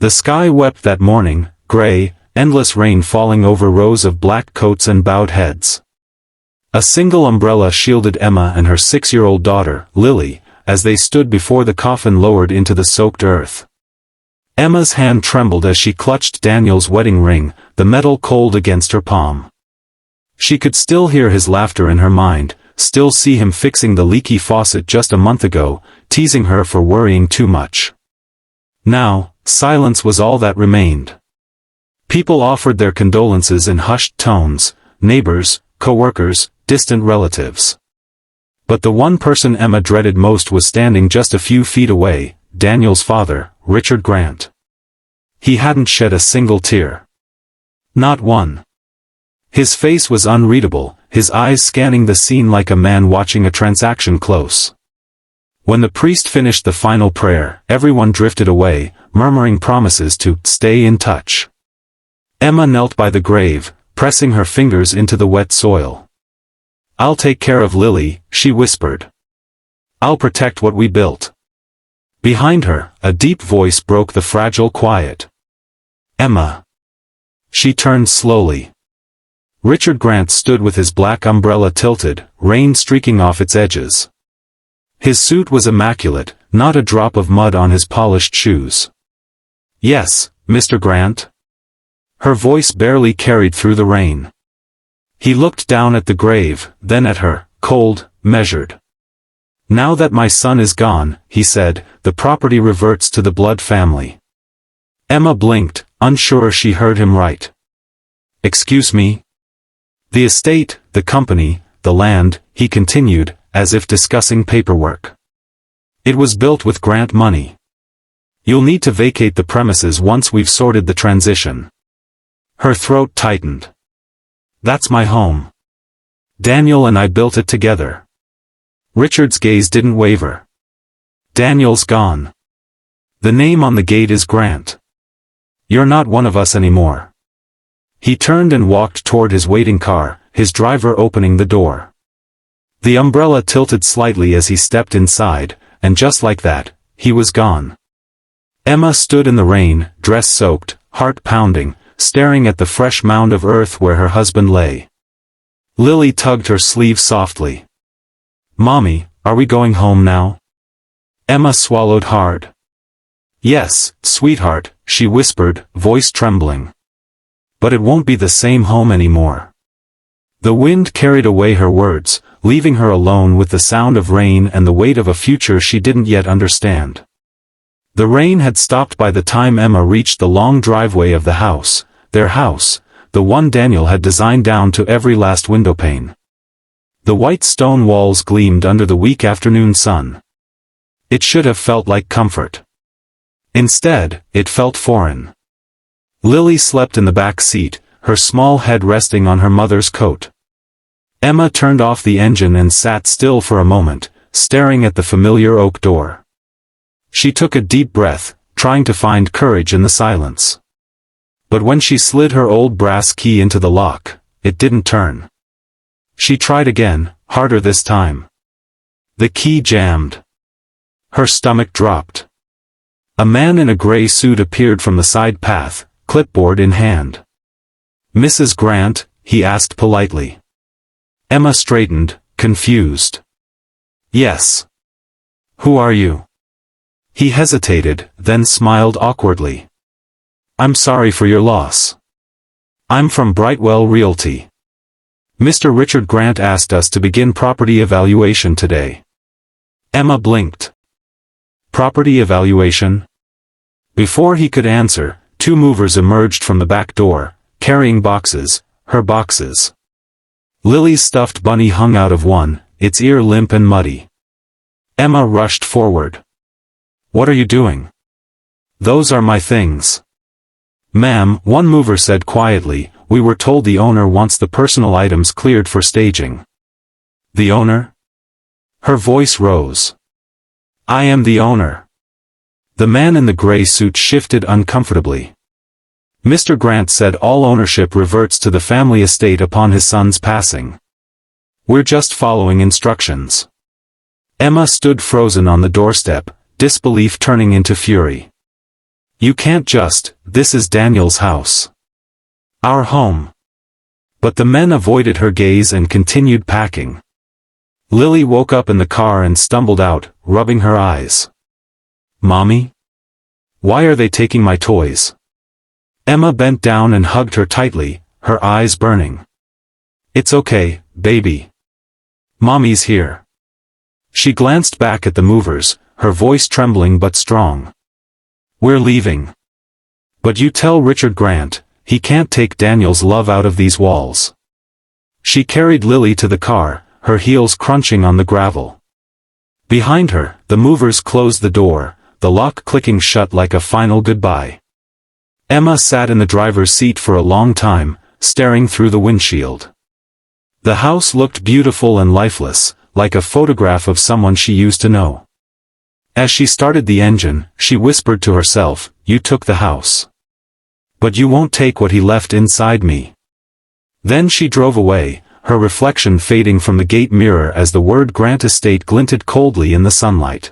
The sky wept that morning, gray, endless rain falling over rows of black coats and bowed heads. A single umbrella shielded Emma and her 6-year-old daughter, Lily, as they stood before the coffin lowered into the soaked earth. Emma's hand trembled as she clutched Daniel's wedding ring, the metal cold against her palm. She could still hear his laughter in her mind, still see him fixing the leaky faucet just a month ago, teasing her for worrying too much. Now, silence was all that remained. People offered their condolences in hushed tones, neighbors, co-workers, distant relatives. But the one person Emma dreaded most was standing just a few feet away, Daniel's father, Richard Grant. He hadn't shed a single tear. Not one. His face was unreadable, his eyes scanning the scene like a man watching a transaction close. When the priest finished the final prayer, everyone drifted away, murmuring promises to stay in touch. Emma knelt by the grave, pressing her fingers into the wet soil. "I'll take care of Lily," she whispered. "I'll protect what we built." Behind her, a deep voice broke the fragile quiet. "Emma." She turned slowly. Richard Grant stood with his black umbrella tilted, rain streaking off its edges. His suit was immaculate, not a drop of mud on his polished shoes. "Yes, Mr. Grant?" Her voice barely carried through the rain. He looked down at the grave, then at her, cold, measured. "Now that my son is gone," he said, "the property reverts to the Blood family." Emma blinked, unsure she heard him right. "Excuse me?" "The estate, the company, the land," he continued, as if discussing paperwork. "It was built with Grant money. You'll need to vacate the premises once we've sorted the transition." Her throat tightened. "That's my home. Daniel and I built it together." Richard's gaze didn't waver. "Daniel's gone. The name on the gate is Grant. You're not one of us anymore." He turned and walked toward his waiting car, his driver opening the door. The umbrella tilted slightly as he stepped inside, and just like that, he was gone. Emma stood in the rain, dress soaked, heart pounding, staring at the fresh mound of earth where her husband lay. Lily tugged her sleeve softly. "Mommy, are we going home now?" Emma swallowed hard. "Yes, sweetheart," she whispered, voice trembling. "But it won't be the same home anymore." The wind carried away her words, leaving her alone with the sound of rain and the weight of a future she didn't yet understand. The rain had stopped by the time Emma reached the long driveway of the house, their house, the one Daniel had designed down to every last windowpane. The white stone walls gleamed under the weak afternoon sun. It should have felt like comfort. Instead, it felt foreign. Lily slept in the back seat, her small head resting on her mother's coat. Emma turned off the engine and sat still for a moment, staring at the familiar oak door. She took a deep breath, trying to find courage in the silence. But when she slid her old brass key into the lock, it didn't turn. She tried again, harder this time. The key jammed. Her stomach dropped. A man in a gray suit appeared from the side path, clipboard in hand. "Mrs. Grant?" he asked politely. Emma straightened, confused. "Yes. Who are you?" He hesitated, then smiled awkwardly. "I'm sorry for your loss. I'm from Brightwell Realty. Mr. Richard Grant asked us to begin property evaluation today." Emma blinked. "Property evaluation?" Before he could answer, two movers emerged from the back door, carrying boxes, her boxes. Lily's stuffed bunny hung out of one, its ear limp and muddy. Emma rushed forward. "What are you doing?" "Those are my things." "Ma'am," one mover said quietly, "we were told the owner wants the personal items cleared for staging." "The owner?" Her voice rose. "I am the owner." The man in the gray suit shifted uncomfortably. "Mr. Grant said all ownership reverts to the family estate upon his son's passing. We're just following instructions." Emma stood frozen on the doorstep, disbelief turning into fury. You can't just, this is Daniel's house. Our home. But the men avoided her gaze and continued packing. Lily woke up in the car and stumbled out, rubbing her eyes. Mommy? Why are they taking my toys? Emma bent down and hugged her tightly, her eyes burning. It's okay, baby. Mommy's here. She glanced back at the movers, her voice trembling but strong. We're leaving. But you tell Richard Grant, he can't take Daniel's love out of these walls. She carried Lily to the car, her heels crunching on the gravel. Behind her, the movers closed the door, the lock clicking shut like a final goodbye. Emma sat in the driver's seat for a long time, staring through the windshield. The house looked beautiful and lifeless, like a photograph of someone she used to know. As she started the engine, she whispered to herself, "You took the house. But you won't take what he left inside me." Then she drove away, her reflection fading from the gate mirror as the word Grant Estate glinted coldly in the sunlight.